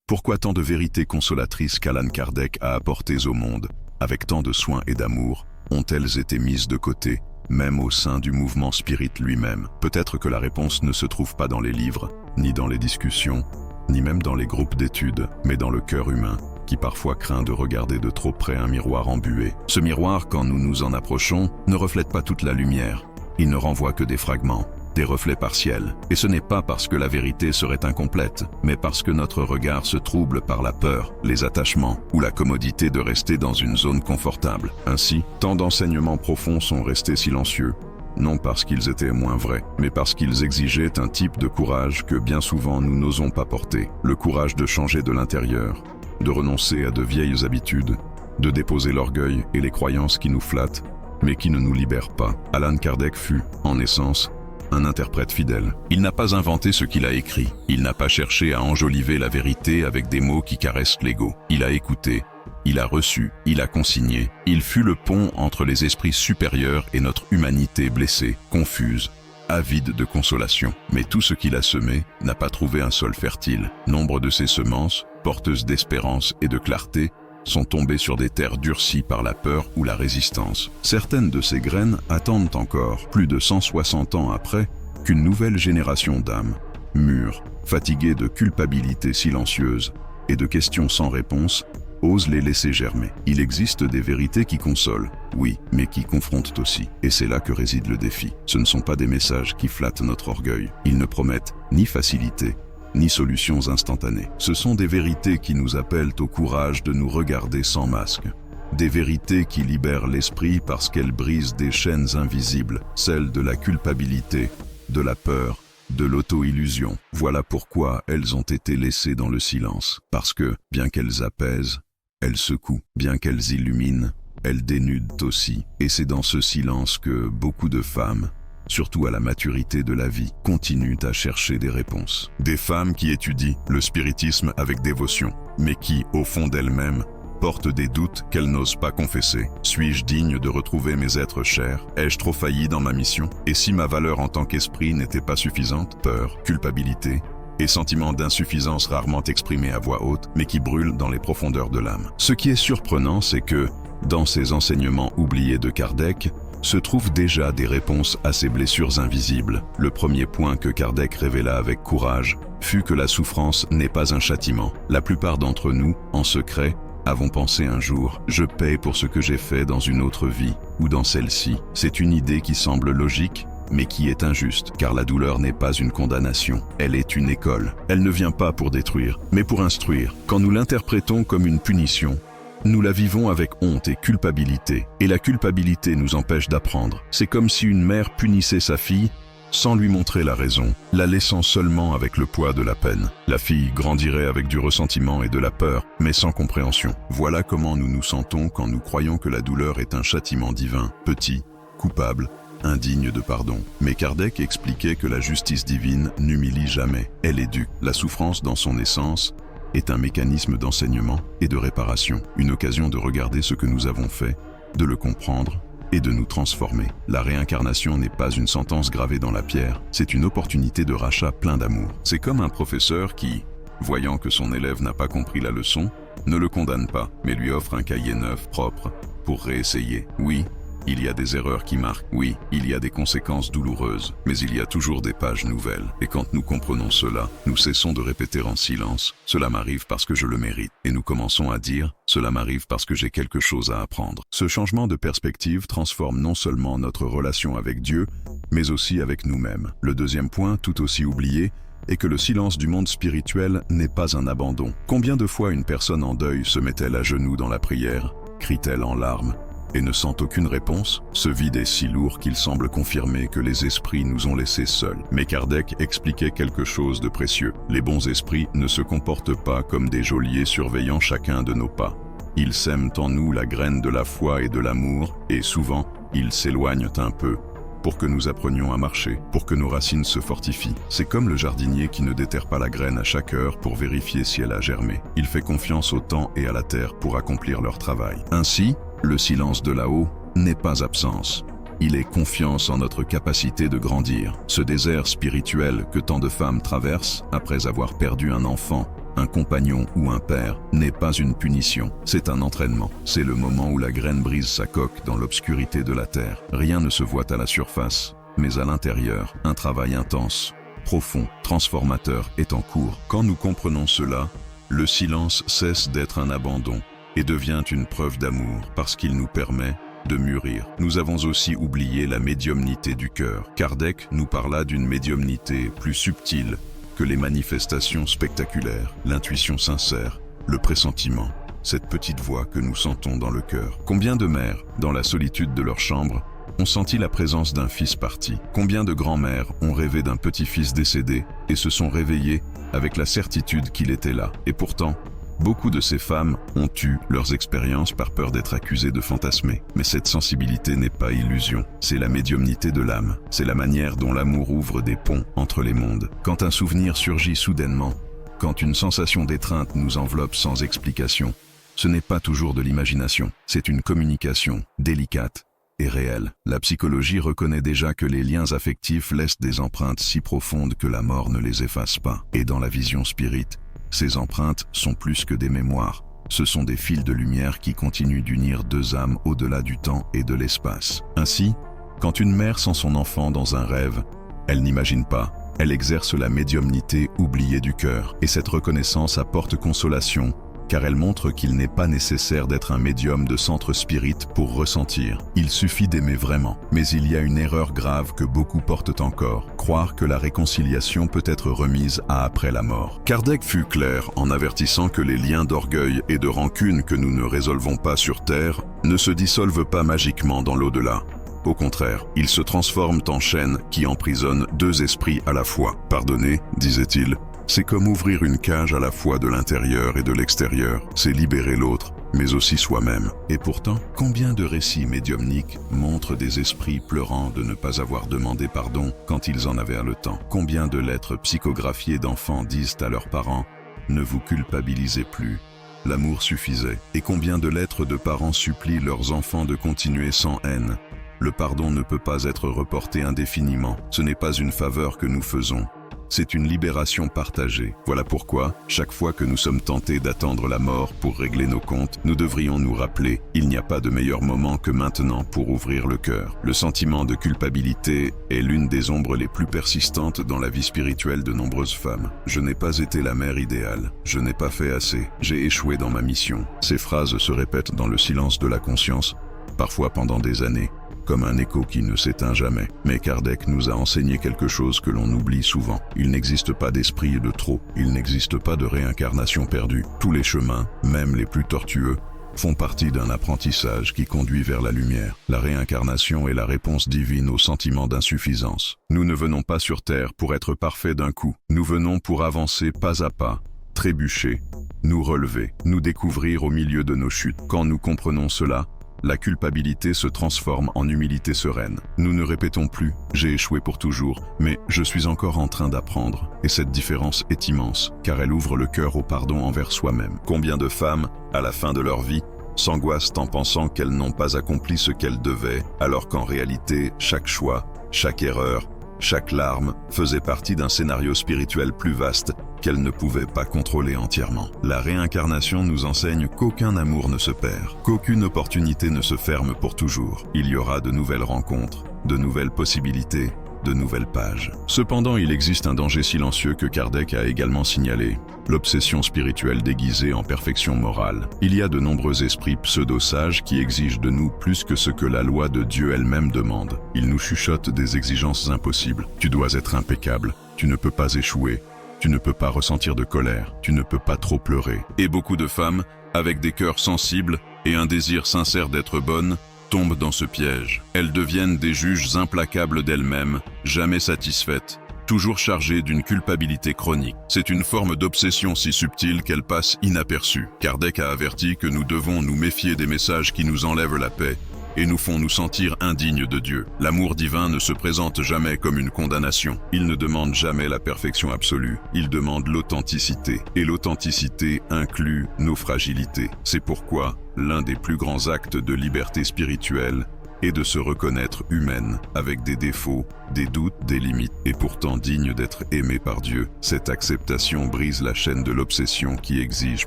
Pourquoi tant de vérités consolatrices qu'Allan Kardec a apportées au monde, avec tant de soin et d'amour, ont-elles été mises de côté, même au sein du mouvement spirit lui-même? Peut-être que la réponse ne se trouve pas dans les livres, ni dans les discussions, ni même dans les groupes d'études, mais dans le cœur humain, qui parfois craint de regarder de trop près un miroir embué. Ce miroir, quand nous nous en approchons, ne reflète pas toute la lumière. Il ne renvoie que des fragments, des reflets partiels. Et ce n'est pas parce que la vérité serait incomplète, mais parce que notre regard se trouble par la peur, les attachements ou la commodité de rester dans une zone confortable. Ainsi, tant d'enseignements profonds sont restés silencieux, non parce qu'ils étaient moins vrais, mais parce qu'ils exigeaient un type de courage que bien souvent nous n'osons pas porter. Le courage de changer de l'intérieur, de renoncer à de vieilles habitudes, de déposer l'orgueil et les croyances qui nous flattent, mais qui ne nous libèrent pas. Allan Kardec fut, en essence, un interprète fidèle. Il n'a pas inventé ce qu'il a écrit. Il n'a pas cherché à enjoliver la vérité avec des mots qui caressent l'ego. Il a écouté, il a reçu, il a consigné. Il fut le pont entre les esprits supérieurs et notre humanité blessée, confuse, avide de consolation. Mais tout ce qu'il a semé n'a pas trouvé un sol fertile. Nombre de ses semences, porteuses d'espérance et de clarté, sont tombées sur des terres durcies par la peur ou la résistance. Certaines de ces graines attendent encore, plus de 160 ans après, qu'une nouvelle génération d'âmes, mûres, fatiguées de culpabilité silencieuse et de questions sans réponse, ose les laisser germer. Il existe des vérités qui consolent, oui, mais qui confrontent aussi. Et c'est là que réside le défi. Ce ne sont pas des messages qui flattent notre orgueil. Ils ne promettent ni facilité, ni solutions instantanées. Ce sont des vérités qui nous appellent au courage de nous regarder sans masque. Des vérités qui libèrent l'esprit parce qu'elles brisent des chaînes invisibles, celles de la culpabilité, de la peur, de l'auto-illusion. Voilà pourquoi elles ont été laissées dans le silence. Parce que, bien qu'elles apaisent, elles secouent. Bien qu'elles illuminent, elles dénudent aussi. Et c'est dans ce silence que beaucoup de femmes, surtout à la maturité de la vie, continuent à chercher des réponses. Des femmes qui étudient le spiritisme avec dévotion, mais qui, au fond d'elles-mêmes, portent des doutes qu'elles n'osent pas confesser. Suis-je digne de retrouver mes êtres chers? Ai-je trop failli dans ma mission? Et si ma valeur en tant qu'esprit n'était pas suffisante? Peur, culpabilité et sentiment d'insuffisance rarement exprimés à voix haute, mais qui brûlent dans les profondeurs de l'âme. Ce qui est surprenant, c'est que, dans ces enseignements oubliés de Kardec, se trouvent déjà des réponses à ces blessures invisibles. Le premier point que Kardec révéla avec courage fut que la souffrance n'est pas un châtiment. La plupart d'entre nous, en secret, avons pensé un jour « je paie pour ce que j'ai fait dans une autre vie ou dans celle-ci ». C'est une idée qui semble logique, mais qui est injuste, car la douleur n'est pas une condamnation, elle est une école. Elle ne vient pas pour détruire, mais pour instruire. Quand nous l'interprétons comme une punition, nous la vivons avec honte et culpabilité, et la culpabilité nous empêche d'apprendre. C'est comme si une mère punissait sa fille sans lui montrer la raison, la laissant seulement avec le poids de la peine. La fille grandirait avec du ressentiment et de la peur, mais sans compréhension. Voilà comment nous nous sentons quand nous croyons que la douleur est un châtiment divin, petit, coupable, indigne de pardon. Mais Kardec expliquait que la justice divine n'humilie jamais, elle éduque. La souffrance dans son essence est un mécanisme d'enseignement et de réparation, une occasion de regarder ce que nous avons fait, de le comprendre et de nous transformer. La réincarnation n'est pas une sentence gravée dans la pierre, c'est une opportunité de rachat plein d'amour. C'est comme un professeur qui, voyant que son élève n'a pas compris la leçon, ne le condamne pas, mais lui offre un cahier neuf, propre, pour réessayer. Oui, il y a des erreurs qui marquent, oui, il y a des conséquences douloureuses, mais il y a toujours des pages nouvelles. Et quand nous comprenons cela, nous cessons de répéter en silence « cela m'arrive parce que je le mérite » et nous commençons à dire « cela m'arrive parce que j'ai quelque chose à apprendre ». Ce changement de perspective transforme non seulement notre relation avec Dieu, mais aussi avec nous-mêmes. Le deuxième point, tout aussi oublié, est que le silence du monde spirituel n'est pas un abandon. Combien de fois une personne en deuil se met-elle à genoux dans la prière, crie-t-elle en larmes, et ne sent aucune réponse? Ce vide est si lourd qu'il semble confirmer que les esprits nous ont laissés seuls. Mais Kardec expliquait quelque chose de précieux. Les bons esprits ne se comportent pas comme des geôliers surveillant chacun de nos pas. Ils sèment en nous la graine de la foi et de l'amour, et souvent, ils s'éloignent un peu, pour que nous apprenions à marcher, pour que nos racines se fortifient. C'est comme le jardinier qui ne déterre pas la graine à chaque heure pour vérifier si elle a germé. Il fait confiance au temps et à la terre pour accomplir leur travail. Ainsi, le silence de là-haut n'est pas absence. Il est confiance en notre capacité de grandir. Ce désert spirituel que tant de femmes traversent après avoir perdu un enfant un compagnon ou un père n'est pas une punition, c'est un entraînement. C'est le moment où la graine brise sa coque dans l'obscurité de la terre. Rien ne se voit à la surface, mais à l'intérieur, un travail intense, profond, transformateur est en cours. Quand nous comprenons cela, le silence cesse d'être un abandon et devient une preuve d'amour parce qu'il nous permet de mûrir. Nous avons aussi oublié la médiumnité du cœur. Kardec nous parla d'une médiumnité plus subtile que les manifestations spectaculaires, l'intuition sincère, le pressentiment, cette petite voix que nous sentons dans le cœur. Combien de mères, dans la solitude de leur chambre, ont senti la présence d'un fils parti? Combien de grands-mères ont rêvé d'un petit-fils décédé et se sont réveillées avec la certitude qu'il était là? Et pourtant, beaucoup de ces femmes ont eu leurs expériences par peur d'être accusées de fantasmer. Mais cette sensibilité n'est pas illusion, c'est la médiumnité de l'âme. C'est la manière dont l'amour ouvre des ponts entre les mondes. Quand un souvenir surgit soudainement, quand une sensation d'étreinte nous enveloppe sans explication, ce n'est pas toujours de l'imagination, c'est une communication délicate et réelle. La psychologie reconnaît déjà que les liens affectifs laissent des empreintes si profondes que la mort ne les efface pas. Et dans la vision spirite, ces empreintes sont plus que des mémoires. Ce sont des fils de lumière qui continuent d'unir deux âmes au-delà du temps et de l'espace. Ainsi, quand une mère sent son enfant dans un rêve, elle n'imagine pas, elle exerce la médiumnité oubliée du cœur. Et cette reconnaissance apporte consolation, car elle montre qu'il n'est pas nécessaire d'être un médium de centre spirit pour ressentir. Il suffit d'aimer vraiment. Mais il y a une erreur grave que beaucoup portent encore, croire que la réconciliation peut être remise à après la mort. Kardec fut clair en avertissant que les liens d'orgueil et de rancune que nous ne résolvons pas sur Terre ne se dissolvent pas magiquement dans l'au-delà. Au contraire, ils se transforment en chaînes qui emprisonnent deux esprits à la fois. Pardonner, disait-il, c'est comme ouvrir une cage à la fois de l'intérieur et de l'extérieur. C'est libérer l'autre, mais aussi soi-même. Et pourtant, combien de récits médiumniques montrent des esprits pleurant de ne pas avoir demandé pardon quand ils en avaient le temps? Combien de lettres psychographiées d'enfants disent à leurs parents « Ne vous culpabilisez plus, l'amour suffisait ». Et combien de lettres de parents supplient leurs enfants de continuer sans haine? Le pardon ne peut pas être reporté indéfiniment. Ce n'est pas une faveur que nous faisons. C'est une libération partagée. Voilà pourquoi, chaque fois que nous sommes tentés d'attendre la mort pour régler nos comptes, nous devrions nous rappeler, il n'y a pas de meilleur moment que maintenant pour ouvrir le cœur. Le sentiment de culpabilité est l'une des ombres les plus persistantes dans la vie spirituelle de nombreuses femmes. Je n'ai pas été la mère idéale. Je n'ai pas fait assez. J'ai échoué dans ma mission. Ces phrases se répètent dans le silence de la conscience, parfois pendant des années, comme un écho qui ne s'éteint jamais. Mais Kardec nous a enseigné quelque chose que l'on oublie souvent. Il n'existe pas d'esprit de trop, il n'existe pas de réincarnation perdue. Tous les chemins, même les plus tortueux, font partie d'un apprentissage qui conduit vers la lumière. La réincarnation est la réponse divine au sentiment d'insuffisance. Nous ne venons pas sur Terre pour être parfaits d'un coup. Nous venons pour avancer pas à pas, trébucher, nous relever, nous découvrir au milieu de nos chutes. Quand nous comprenons cela, la culpabilité se transforme en humilité sereine. Nous ne répétons plus « j'ai échoué pour toujours », mais « je suis encore en train d'apprendre ». Et cette différence est immense, car elle ouvre le cœur au pardon envers soi-même. Combien de femmes, à la fin de leur vie, s'angoissent en pensant qu'elles n'ont pas accompli ce qu'elles devaient, alors qu'en réalité, chaque choix, chaque erreur, chaque larme faisait partie d'un scénario spirituel plus vaste qu'elle ne pouvait pas contrôler entièrement. La réincarnation nous enseigne qu'aucun amour ne se perd, qu'aucune opportunité ne se ferme pour toujours. Il y aura de nouvelles rencontres, de nouvelles possibilités, de nouvelles pages. Cependant, il existe un danger silencieux que Kardec a également signalé, l'obsession spirituelle déguisée en perfection morale. Il y a de nombreux esprits pseudo-sages qui exigent de nous plus que ce que la loi de Dieu elle-même demande. Ils nous chuchotent des exigences impossibles. Tu dois être impeccable, tu ne peux pas échouer, tu ne peux pas ressentir de colère, tu ne peux pas trop pleurer. Et beaucoup de femmes, avec des cœurs sensibles et un désir sincère d'être bonnes, tombent dans ce piège. Elles deviennent des juges implacables d'elles-mêmes, jamais satisfaites, toujours chargées d'une culpabilité chronique. C'est une forme d'obsession si subtile qu'elle passe inaperçue. Kardec a averti que nous devons nous méfier des messages qui nous enlèvent la paix et nous font nous sentir indignes de Dieu. L'amour divin ne se présente jamais comme une condamnation. Il ne demande jamais la perfection absolue. Il demande l'authenticité. Et l'authenticité inclut nos fragilités. C'est pourquoi l'un des plus grands actes de liberté spirituelle et de se reconnaître humaine, avec des défauts, des doutes, des limites, et pourtant digne d'être aimée par Dieu. Cette acceptation brise la chaîne de l'obsession qui exige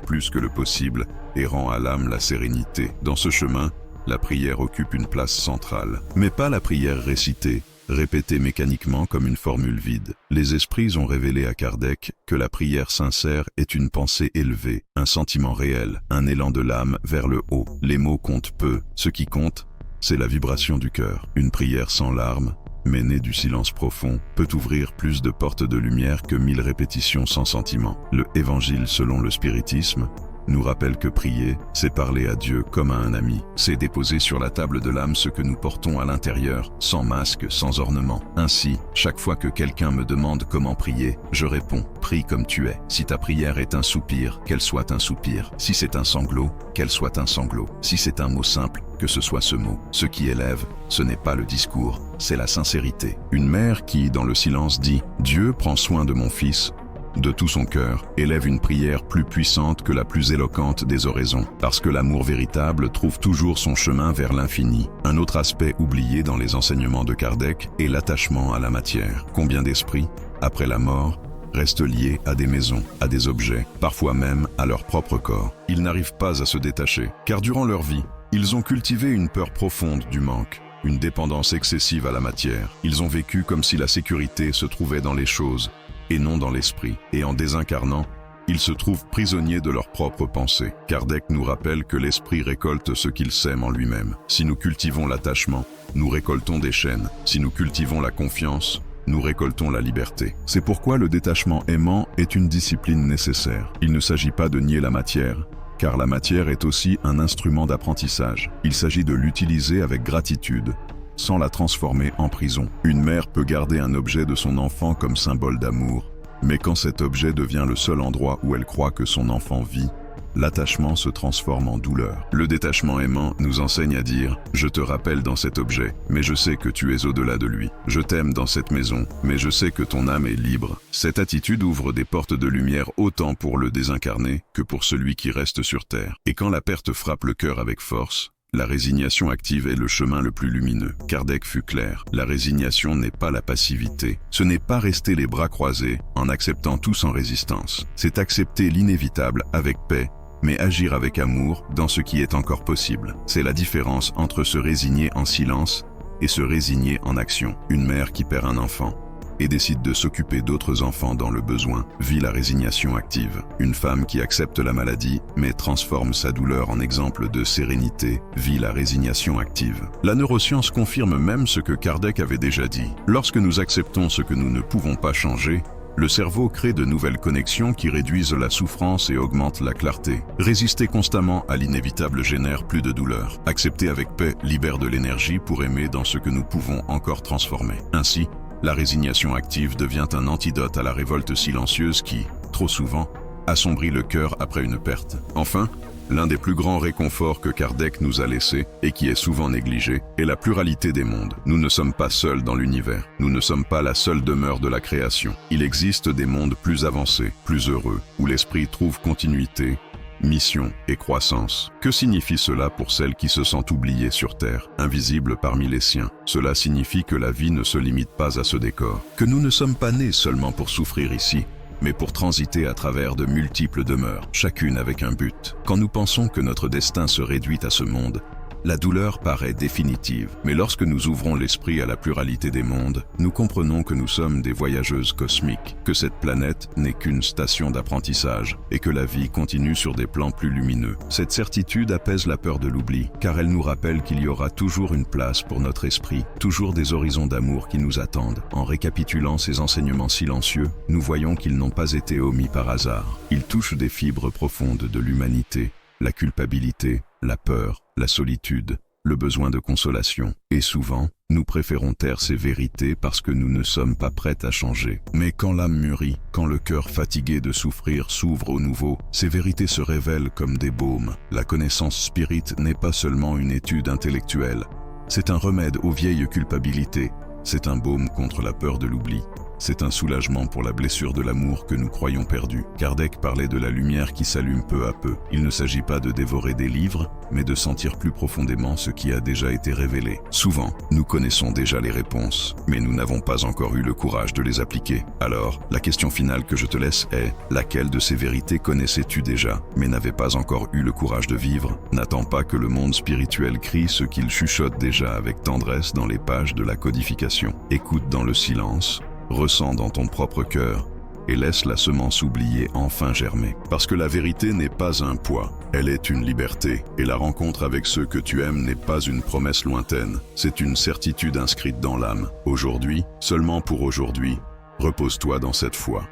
plus que le possible et rend à l'âme la sérénité. Dans ce chemin, la prière occupe une place centrale. Mais pas la prière récitée, répétée mécaniquement comme une formule vide. Les esprits ont révélé à Kardec que la prière sincère est une pensée élevée, un sentiment réel, un élan de l'âme vers le haut. Les mots comptent peu, ce qui compte, c'est la vibration du cœur. Une prière sans larmes, mais née du silence profond, peut ouvrir plus de portes de lumière que 1000 répétitions sans sentiment. Le Évangile selon le spiritisme nous rappelle que prier, c'est parler à Dieu comme à un ami. C'est déposer sur la table de l'âme ce que nous portons à l'intérieur, sans masque, sans ornement. Ainsi, chaque fois que quelqu'un me demande comment prier, je réponds, prie comme tu es. Si ta prière est un soupir, qu'elle soit un soupir. Si c'est un sanglot, qu'elle soit un sanglot. Si c'est un mot simple, que ce soit ce mot. Ce qui élève, ce n'est pas le discours, c'est la sincérité. Une mère qui, dans le silence, dit « Dieu prend soin de mon fils », de tout son cœur, élève une prière plus puissante que la plus éloquente des oraisons, parce que l'amour véritable trouve toujours son chemin vers l'infini. Un autre aspect oublié dans les enseignements de Kardec est l'attachement à la matière. Combien d'esprits, après la mort, restent liés à des maisons, à des objets, parfois même à leur propre corps. Ils n'arrivent pas à se détacher, car durant leur vie, ils ont cultivé une peur profonde du manque, une dépendance excessive à la matière. Ils ont vécu comme si la sécurité se trouvait dans les choses, et non dans l'esprit. Et en désincarnant, ils se trouvent prisonniers de leurs propres pensées. Kardec nous rappelle que l'esprit récolte ce qu'il sème en lui-même. Si nous cultivons l'attachement, nous récoltons des chaînes. Si nous cultivons la confiance, nous récoltons la liberté. C'est pourquoi le détachement aimant est une discipline nécessaire. Il ne s'agit pas de nier la matière, car la matière est aussi un instrument d'apprentissage. Il s'agit de l'utiliser avec gratitude, sans la transformer en prison. Une mère peut garder un objet de son enfant comme symbole d'amour, mais quand cet objet devient le seul endroit où elle croit que son enfant vit, l'attachement se transforme en douleur. Le détachement aimant nous enseigne à dire « Je te rappelle dans cet objet, mais je sais que tu es au-delà de lui. Je t'aime dans cette maison, mais je sais que ton âme est libre. » Cette attitude ouvre des portes de lumière autant pour le désincarné que pour celui qui reste sur terre. Et quand la perte frappe le cœur avec force, la résignation active est le chemin le plus lumineux. Kardec fut clair, la résignation n'est pas la passivité. Ce n'est pas rester les bras croisés en acceptant tout sans résistance. C'est accepter l'inévitable avec paix, mais agir avec amour dans ce qui est encore possible. C'est la différence entre se résigner en silence et se résigner en action. Une mère qui perd un enfant et décide de s'occuper d'autres enfants dans le besoin, vit la résignation active. Une femme qui accepte la maladie, mais transforme sa douleur en exemple de sérénité, vit la résignation active. La neuroscience confirme même ce que Kardec avait déjà dit. Lorsque nous acceptons ce que nous ne pouvons pas changer, le cerveau crée de nouvelles connexions qui réduisent la souffrance et augmentent la clarté. Résister constamment à l'inévitable génère plus de douleur. Accepter avec paix libère de l'énergie pour aimer dans ce que nous pouvons encore transformer. Ainsi, la résignation active devient un antidote à la révolte silencieuse qui, trop souvent, assombrit le cœur après une perte. Enfin, l'un des plus grands réconforts que Kardec nous a laissés, et qui est souvent négligé, est la pluralité des mondes. Nous ne sommes pas seuls dans l'univers. Nous ne sommes pas la seule demeure de la création. Il existe des mondes plus avancés, plus heureux, où l'esprit trouve continuité, mission et croissance. Que signifie cela pour celles qui se sentent oubliées sur Terre, invisibles parmi les siens? Cela signifie que la vie ne se limite pas à ce décor, que nous ne sommes pas nés seulement pour souffrir ici, mais pour transiter à travers de multiples demeures, chacune avec un but. Quand nous pensons que notre destin se réduit à ce monde, la douleur paraît définitive. Mais lorsque nous ouvrons l'esprit à la pluralité des mondes, nous comprenons que nous sommes des voyageuses cosmiques, que cette planète n'est qu'une station d'apprentissage et que la vie continue sur des plans plus lumineux. Cette certitude apaise la peur de l'oubli, car elle nous rappelle qu'il y aura toujours une place pour notre esprit, toujours des horizons d'amour qui nous attendent. En récapitulant ces enseignements silencieux, nous voyons qu'ils n'ont pas été omis par hasard. Ils touchent des fibres profondes de l'humanité, la culpabilité, la peur, la solitude, le besoin de consolation. Et souvent, nous préférons taire ces vérités parce que nous ne sommes pas prêts à changer. Mais quand l'âme mûrit, quand le cœur fatigué de souffrir s'ouvre au nouveau, ces vérités se révèlent comme des baumes. La connaissance spirite n'est pas seulement une étude intellectuelle, c'est un remède aux vieilles culpabilités, c'est un baume contre la peur de l'oubli. C'est un soulagement pour la blessure de l'amour que nous croyons perdue. Kardec parlait de la lumière qui s'allume peu à peu. Il ne s'agit pas de dévorer des livres, mais de sentir plus profondément ce qui a déjà été révélé. Souvent, nous connaissons déjà les réponses, mais nous n'avons pas encore eu le courage de les appliquer. Alors, la question finale que je te laisse est: laquelle de ces vérités connaissais-tu déjà, mais n'avais pas encore eu le courage de vivre? N'attends pas que le monde spirituel crie ce qu'il chuchote déjà avec tendresse dans les pages de la codification. Écoute dans le silence, ressens dans ton propre cœur, et laisse la semence oubliée enfin germer. Parce que la vérité n'est pas un poids, elle est une liberté. Et la rencontre avec ceux que tu aimes n'est pas une promesse lointaine, c'est une certitude inscrite dans l'âme. Aujourd'hui, seulement pour aujourd'hui, repose-toi dans cette foi.